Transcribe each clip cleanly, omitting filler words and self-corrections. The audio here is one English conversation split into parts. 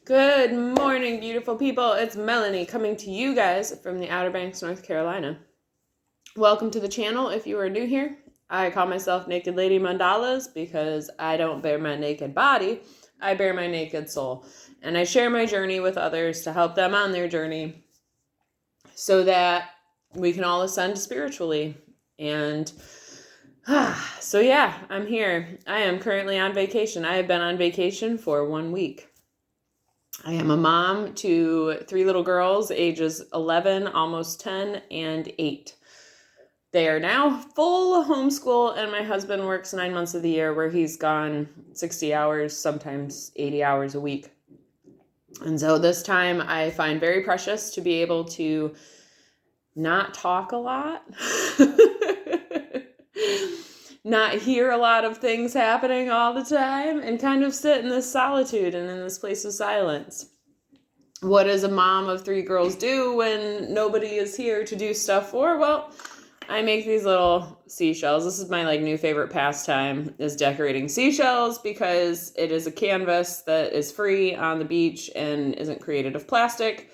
Good morning, beautiful people. It's Melanie coming to you guys from the Outer Banks, North Carolina. Welcome to the channel if you are new here. I call myself Naked Lady Mandalas because I don't bear my naked body, I bear my naked soul. And I share my journey with others to help them on their journey so that we can all ascend spiritually. And so yeah, I'm here. I am currently on vacation. I have been on vacation for 1 week. I am a mom to 3 little girls, ages 11, almost 10, and 8. They are now full homeschool, and my husband works 9 months of the year where he's gone 60 hours, sometimes 80 hours a week. And so this time I find very precious to be able to not talk a lot, not hear a lot of things happening all the time, and kind of sit in this solitude and in this place of silence. What does a mom of 3 girls do when nobody is here to do stuff for? Well, I make these little seashells. This is my new favorite pastime, is decorating seashells, because it is a canvas that is free on the beach and isn't created of plastic.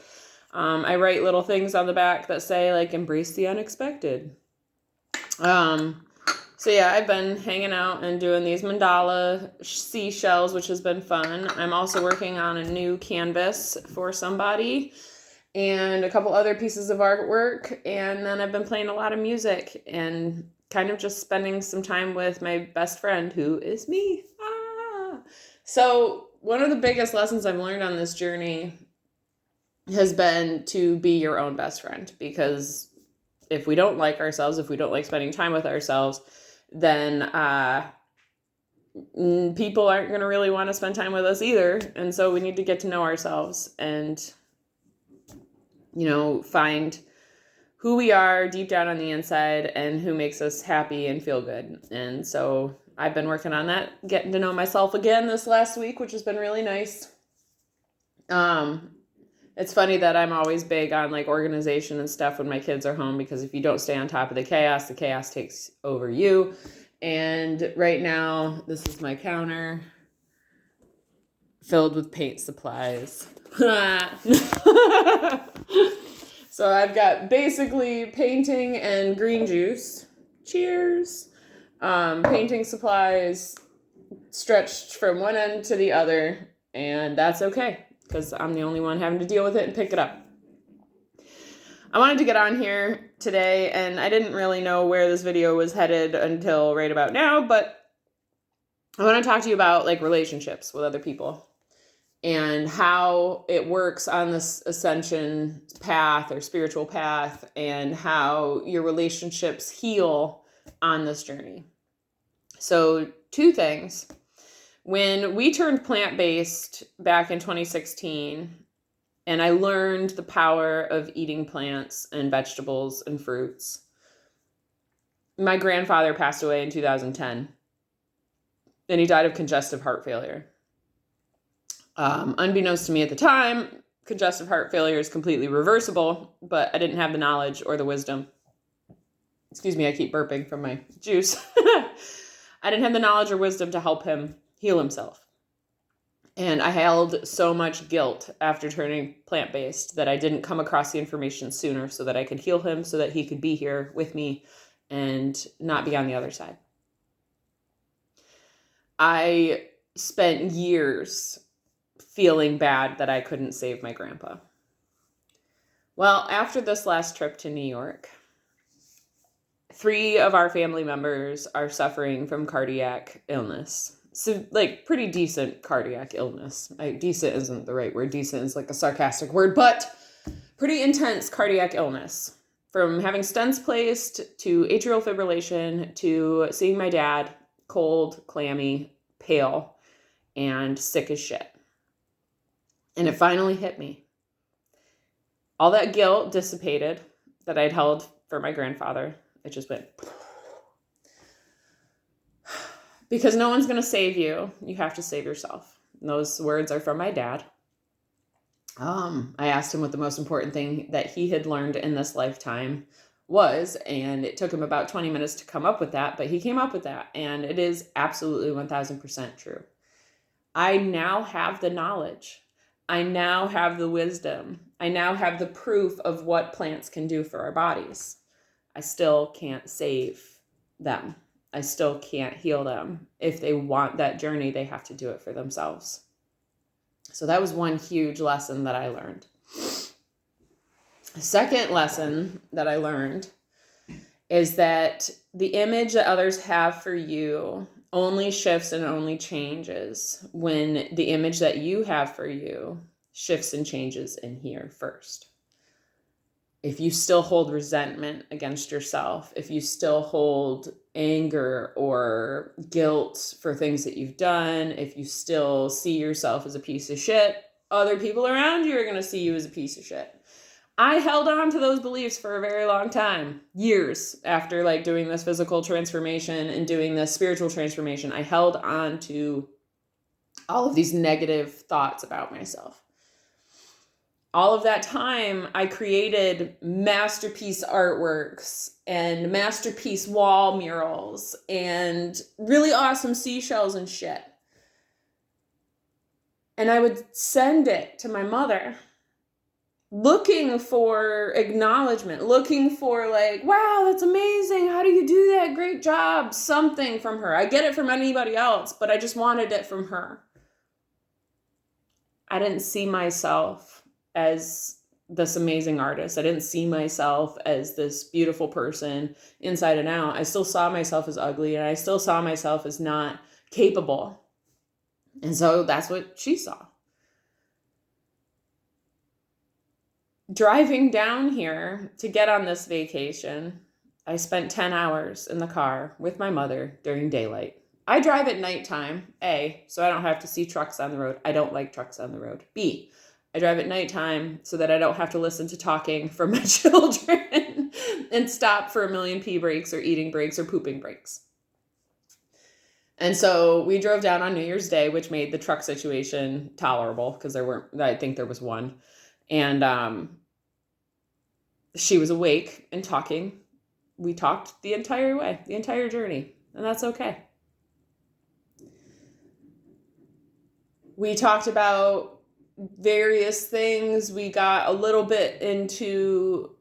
I write little things on the back that say embrace the unexpected. So yeah, I've been hanging out and doing these mandala seashells, which has been fun. I'm also working on a new canvas for somebody and a couple other pieces of artwork. And then I've been playing a lot of music and kind of just spending some time with my best friend, who is me. So one of the biggest lessons I've learned on this journey has been to be your own best friend, because if we don't like ourselves, if we don't like spending time with ourselves, then people aren't going to really want to spend time with us either. And so we need to get to know ourselves and, find who we are deep down on the inside and who makes us happy and feel good. And so I've been working on that, getting to know myself again this last week, which has been really nice. It's funny that I'm always big on organization and stuff when my kids are home, because if you don't stay on top of the chaos takes over you. And right now, this is my counter filled with paint supplies. So I've got basically painting and green juice. Cheers. Painting supplies stretched from one end to the other, and that's okay, because I'm the only one having to deal with it and pick it up. I wanted to get on here today, and I didn't really know where this video was headed until right about now, but I want to talk to you about relationships with other people and how it works on this ascension path or spiritual path, and how your relationships heal on this journey. So 2 things. When we turned plant-based back in 2016, and I learned the power of eating plants and vegetables and fruits, my grandfather passed away in 2010, and he died of congestive heart failure. Unbeknownst to me at the time, congestive heart failure is completely reversible, but I didn't have the knowledge or the wisdom. Excuse me, I keep burping from my juice. I didn't have the knowledge or wisdom to help him heal himself. And I held so much guilt after turning plant-based that I didn't come across the information sooner so that I could heal him, so that he could be here with me and not be on the other side. I spent years feeling bad that I couldn't save my grandpa. Well, after this last trip to New York, 3 of our family members are suffering from cardiac illness. So, pretty decent cardiac illness. Decent isn't the right word. Decent is a sarcastic word, but pretty intense cardiac illness. From having stents placed, to atrial fibrillation, to seeing my dad cold, clammy, pale, and sick as shit. And it finally hit me. All that guilt dissipated that I'd held for my grandfather. It just went. Because no one's going to save you. You have to save yourself. And those words are from my dad. I asked him what the most important thing that he had learned in this lifetime was, and it took him about 20 minutes to come up with that, but he came up with that, and it is absolutely 1000% true. I now have the knowledge. I now have the wisdom. I now have the proof of what plants can do for our bodies. I still can't save them. I still can't heal them. If they want that journey, they have to do it for themselves. So that was one huge lesson that I learned. The second lesson that I learned is that the image that others have for you only shifts and only changes when the image that you have for you shifts and changes in here first. If you still hold resentment against yourself, if you still hold anger or guilt for things that you've done, if you still see yourself as a piece of shit, other people around you are going to see you as a piece of shit. I held on to those beliefs for a very long time, years after like doing this physical transformation and doing this spiritual transformation. I held on to all of these negative thoughts about myself. All of that time, I created masterpiece artworks and masterpiece wall murals and really awesome seashells and shit. And I would send it to my mother, looking for acknowledgement, looking for like, wow, that's amazing. How do you do that? Great job. Something from her. I get it from anybody else, but I just wanted it from her. I didn't see myself as this amazing artist. I didn't see myself as this beautiful person inside and out. I still saw myself as ugly, and I still saw myself as not capable. And so that's what she saw. Driving down here to get on this vacation, I spent 10 hours in the car with my mother during daylight. I drive at nighttime, A, so I don't have to see trucks on the road. I don't like trucks on the road. B, I drive at nighttime so that I don't have to listen to talking from my children and stop for a million pee breaks or eating breaks or pooping breaks. And so we drove down on New Year's Day, which made the truck situation tolerable because I think there was one. And she was awake and talking. We talked the entire way, the entire journey, and that's okay. We talked about various things. We got a little bit into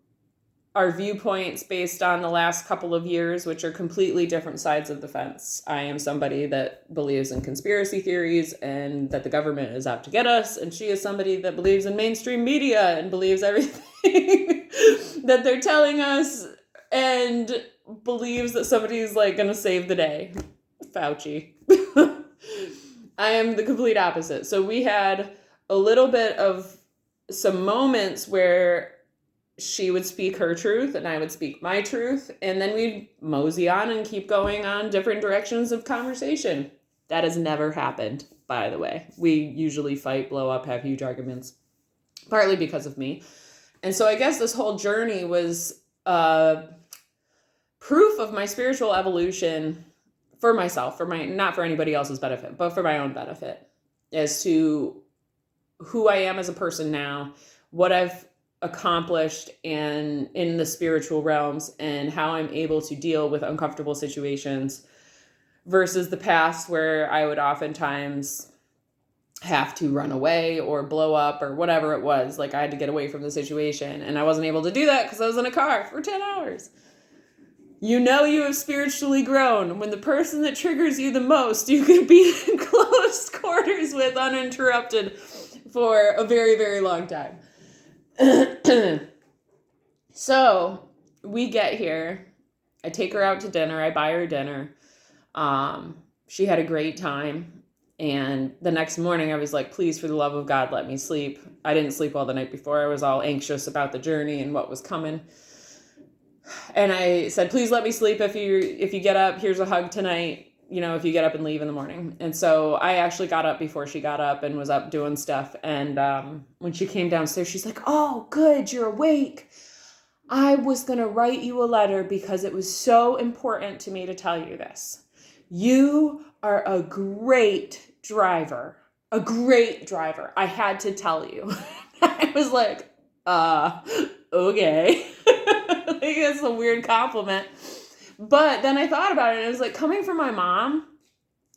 our viewpoints based on the last couple of years, which are completely different sides of the fence. I am somebody that believes in conspiracy theories and that the government is out to get us. And she is somebody that believes in mainstream media and believes everything that they're telling us and believes that somebody's like going to save the day. Fauci. I am the complete opposite. So we had a little bit of some moments where she would speak her truth and I would speak my truth. And then we'd mosey on and keep going on different directions of conversation. That has never happened, by the way. We usually fight, blow up, have huge arguments, partly because of me. And so I guess this whole journey was proof of my spiritual evolution for myself, not for anybody else's benefit, but for my own benefit, as to who I am as a person now, what I've accomplished and in the spiritual realms, and how I'm able to deal with uncomfortable situations versus the past where I would oftentimes have to run away or blow up or whatever it was. Like I had to get away from the situation, and I wasn't able to do that because I was in a car for 10 hours. You know you have spiritually grown when the person that triggers you the most, you can be in close quarters with uninterrupted for a very, very long time. So we get here. I take her out to dinner. I buy her dinner. She had a great time. And the next morning I was like, please, for the love of God, let me sleep. I didn't sleep all the night before. I was all anxious about the journey and what was coming. And I said, please let me sleep. If you get up, here's a hug tonight, if you get up and leave in the morning. And so I actually got up before she got up and was up doing stuff. And when she came downstairs, she's like, oh, good, you're awake. I was going to write you a letter because it was so important to me to tell you this. You are a great driver. A great driver. I had to tell you. I was like, okay. Like, that's a weird compliment. But then I thought about it, and it was like, coming from my mom,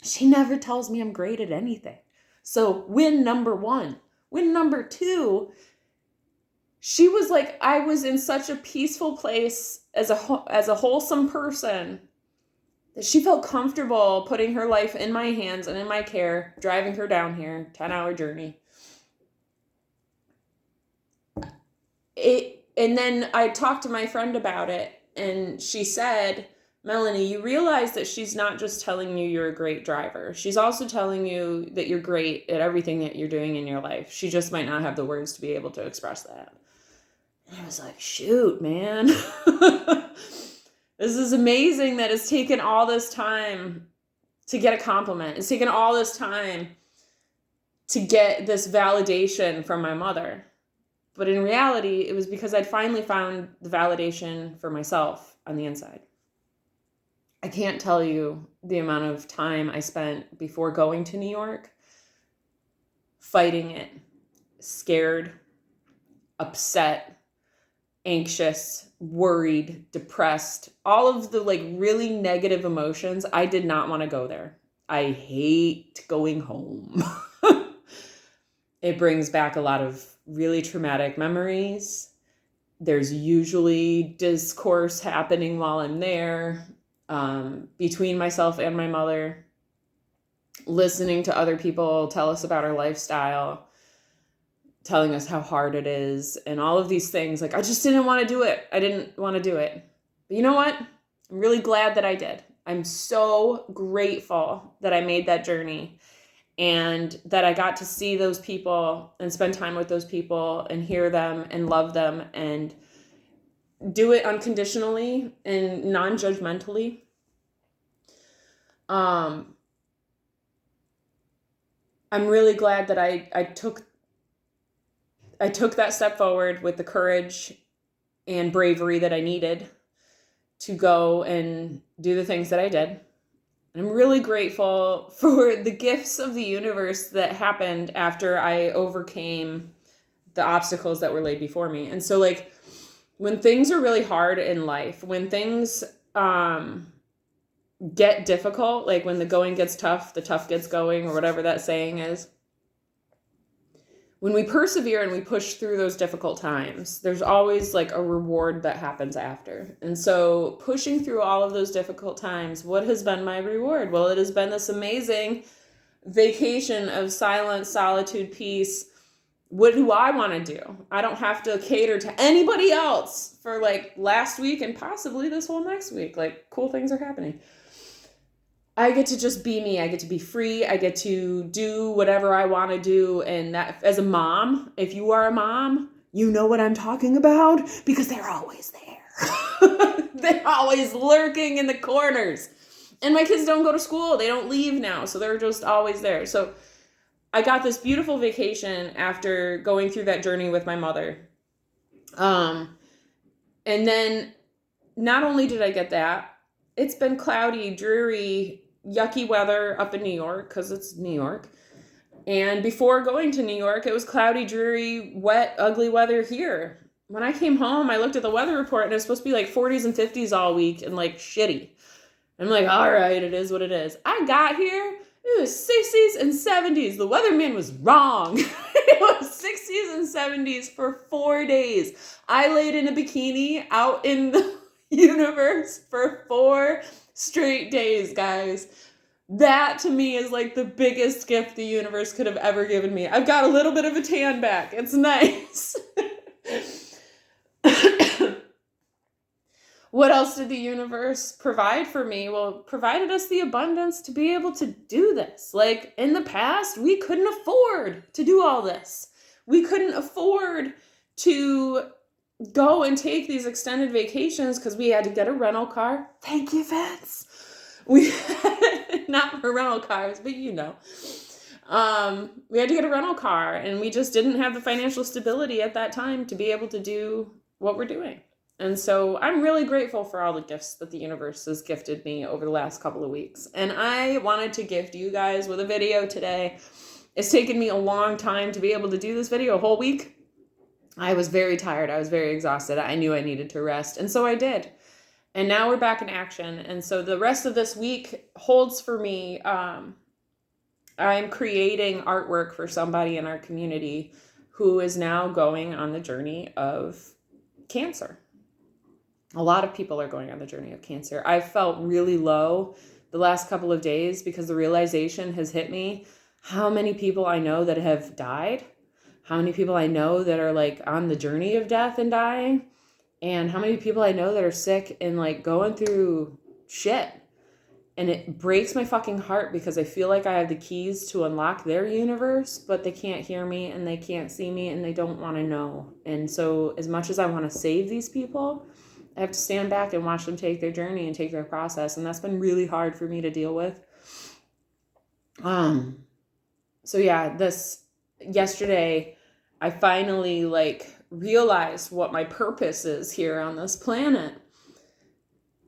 she never tells me I'm great at anything. So win number 1. Win number 2, she was like, I was in such a peaceful place as a wholesome person that she felt comfortable putting her life in my hands and in my care, driving her down here, 10-hour journey. And then I talked to my friend about it, and she said, Melanie, you realize that she's not just telling you you're a great driver. She's also telling you that you're great at everything that you're doing in your life. She just might not have the words to be able to express that. And I was like, shoot, man. This is amazing that it's taken all this time to get a compliment. It's taken all this time to get this validation from my mother. But in reality, it was because I'd finally found the validation for myself on the inside. I can't tell you the amount of time I spent before going to New York fighting it, scared, upset, anxious, worried, depressed, all of the like really negative emotions. I did not want to go there. I hate going home. It brings back a lot of really traumatic memories. There's usually discourse happening while I'm there, between myself and my mother, listening to other people tell us about our lifestyle, telling us how hard it is, and all of these things. Like, I just didn't want to do it. I didn't want to do it. But you know what? I'm really glad that I did. I'm so grateful that I made that journey and that I got to see those people and spend time with those people and hear them and love them and do it unconditionally and non-judgmentally. I'm really glad that I took that step forward with the courage and bravery that I needed to go and do the things that I did. I'm really grateful for the gifts of the universe that happened after I overcame the obstacles that were laid before me. And so, like, when things are really hard in life, when things get difficult, like when the going gets tough, the tough gets going, or whatever that saying is, when we persevere and we push through those difficult times, there's always like a reward that happens after. And so pushing through all of those difficult times, what has been my reward? Well, it has been this amazing vacation of silence, solitude, peace. What do I want to do? I don't have to cater to anybody else for like last week and possibly this whole next week. Like, cool things are happening. I get to just be me. I get to be free. I get to do whatever I want to do. And that, as a mom, if you are a mom, you know what I'm talking about, because they're always there. They're always lurking in the corners. And my kids don't go to school. They don't leave now. So they're just always there. So I got this beautiful vacation after going through that journey with my mother. And then not only did I get that, it's been cloudy, dreary, yucky weather up in New York because it's New York. And before going to New York, it was cloudy, dreary, wet, ugly weather here. When I came home, I looked at the weather report and it was supposed to be like 40s and 50s all week and like shitty. I'm like, all right, it is what it is. I got here, it was 60s and 70s. The weatherman was wrong. It was 60s and 70s for 4 days. I laid in a bikini out in the universe for 4 straight days, guys. That to me is like the biggest gift the universe could have ever given me. I've got a little bit of a tan back. It's nice. What else did the universe provide for me? Well, it provided us the abundance to be able to do this. Like, in the past, we couldn't afford to do all this. We couldn't afford to go and take these extended vacations because we had to get a rental car. Thank you, Vince. We had, not for rental cars, but you know. We had to get a rental car, and we just didn't have the financial stability at that time to be able to do what we're doing. And so I'm really grateful for all the gifts that the universe has gifted me over the last couple of weeks. And I wanted to gift you guys with a video today. It's taken me a long time to be able to do this video, a whole week. I was very tired. I was very exhausted. I knew I needed to rest. And so I did. And now we're back in action. And so the rest of this week holds for me I'm creating artwork for somebody in our community who is now going on the journey of cancer. A lot of people are going on the journey of cancer. I felt really low the last couple of days because the realization has hit me how many people I know that have died, how many people I know that are like on the journey of death and dying, and how many people I know that are sick and like going through shit. And it breaks my fucking heart because I feel like I have the keys to unlock their universe, but they can't hear me and they can't see me and they don't want to know. And so as much as I want to save these people, I have to stand back and watch them take their journey and take their process. And that's been really hard for me to deal with. So yeah, yesterday, I finally like realized what my purpose is here on this planet.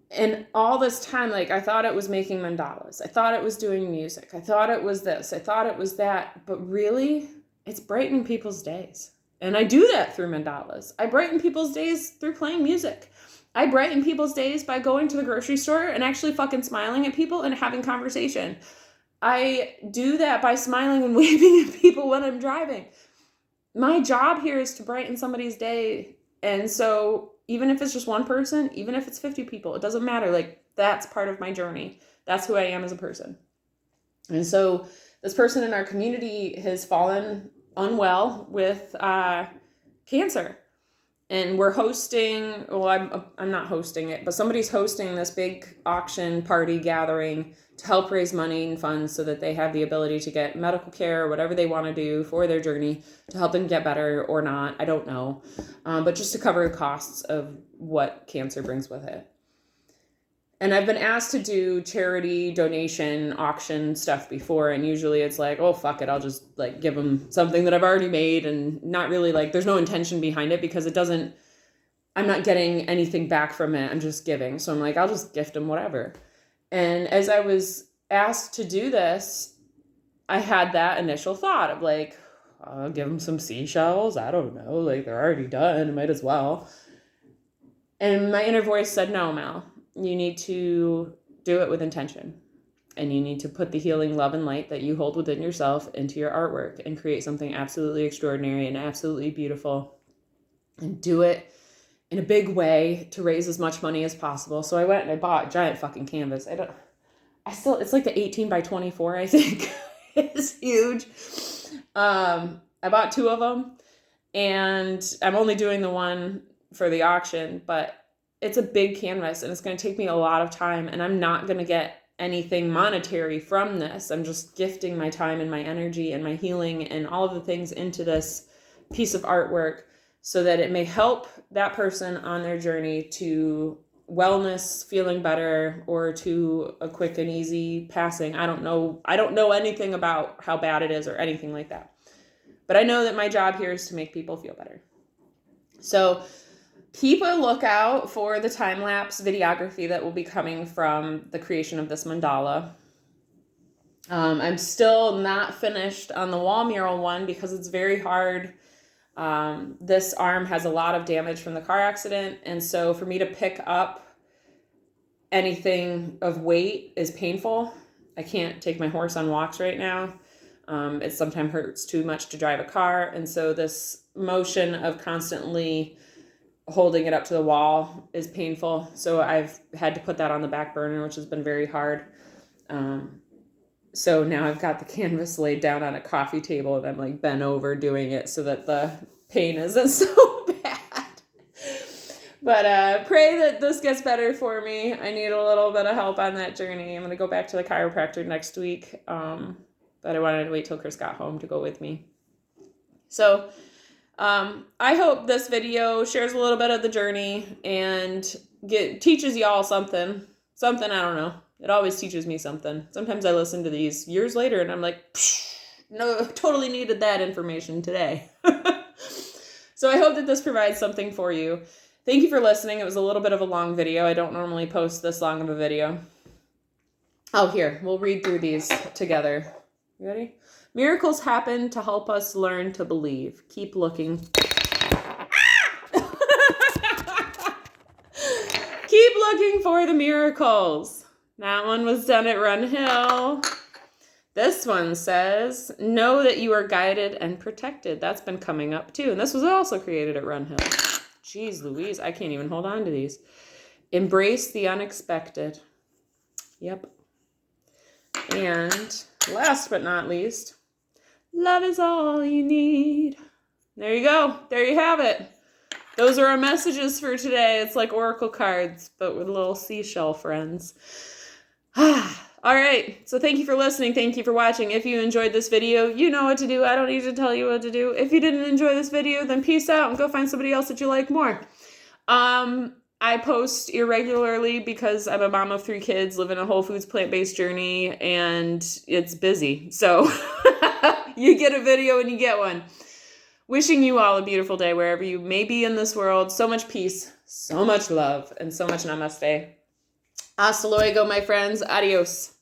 And all this time, like, I thought it was making mandalas. I thought it was doing music. I thought it was this. I thought it was that. But really, it's brightening people's days. And I do that through mandalas. I brighten people's days through playing music. I brighten people's days by going to the grocery store and actually fucking smiling at people and having conversation. I do that by smiling and waving at people when I'm driving. My job here is to brighten somebody's day. And so even if it's just one person, even if it's 50 people, it doesn't matter. Like, that's part of my journey. That's who I am as a person. And so this person in our community has fallen unwell with cancer. And we're hosting, well, I'm not hosting it, but somebody's hosting this big auction party gathering to help raise money and funds so that they have the ability to get medical care or whatever they want to do for their journey to help them get better or not. I don't know. But just to cover the costs of what cancer brings with it. And I've been asked to do charity donation auction stuff before. And usually it's like, oh, fuck it. I'll just like give them something that I've already made and not really like, there's no intention behind it because I'm not getting anything back from it. I'm just giving. So I'm like, I'll just gift them whatever. And as I was asked to do this, I had that initial thought of like, I'll give them some seashells. I don't know. Like, they're already done. I might as well. And my inner voice said, no, Mel, you need to do it with intention. And you need to put the healing love and light that you hold within yourself into your artwork and create something absolutely extraordinary and absolutely beautiful. And do it in a big way to raise as much money as possible. So I went and I bought a giant fucking canvas. It's like the 18 by 24, I think. It's huge. I bought 2 of them and I'm only doing the one for the auction, but it's a big canvas and it's going to take me a lot of time and I'm not going to get anything monetary from this. I'm just gifting my time and my energy and my healing and all of the things into this piece of artwork so that it may help that person on their journey to wellness, feeling better, or to a quick and easy passing. I don't know anything about how bad it is or anything like that. But I know that my job here is to make people feel better. So keep a lookout for the time-lapse videography that will be coming from the creation of this mandala. I'm still not finished on the wall mural one because it's very hard. This arm has a lot of damage from the car accident. And so for me to pick up anything of weight is painful. I can't take my horse on walks right now. It sometimes hurts too much to drive a car. And so this motion of constantly holding it up to the wall is painful. So I've had to put that on the back burner, which has been very hard. So now I've got the canvas laid down on a coffee table and I'm like bent over doing it so that the pain isn't so bad. But pray that this gets better for me. I need a little bit of help on that journey. I'm going to go back to the chiropractor next week. But I wanted to wait till Chris got home to go with me. So I hope this video shares a little bit of the journey and teaches y'all something. Something, I don't know. It always teaches me something. Sometimes I listen to these years later and I'm like, no, totally needed that information today. So I hope that this provides something for you. Thank you for listening. It was a little bit of a long video. I don't normally post this long of a video. Oh, here, we'll read through these together. You ready? Miracles happen to help us learn to believe. Keep looking. Keep looking for the miracles. That one was done at Run Hill. This one says, know that you are guided and protected. That's been coming up too. And this was also created at Run Hill. Jeez Louise, I can't even hold on to these. Embrace the unexpected. Yep. And last but not least, love is all you need. There you go. There you have it. Those are our messages for today. It's like oracle cards, but with little seashell friends. All right. So thank you for listening. Thank you for watching. If you enjoyed this video, you know what to do. I don't need to tell you what to do. If you didn't enjoy this video, then peace out and go find somebody else that you like more. I post irregularly because I'm a mom of 3 kids, living a whole foods plant-based journey, and it's busy. So you get a video and you get one. Wishing you all a beautiful day wherever you may be in this world. So much peace, so much love, and so much namaste. Hasta luego, my friends. Adios.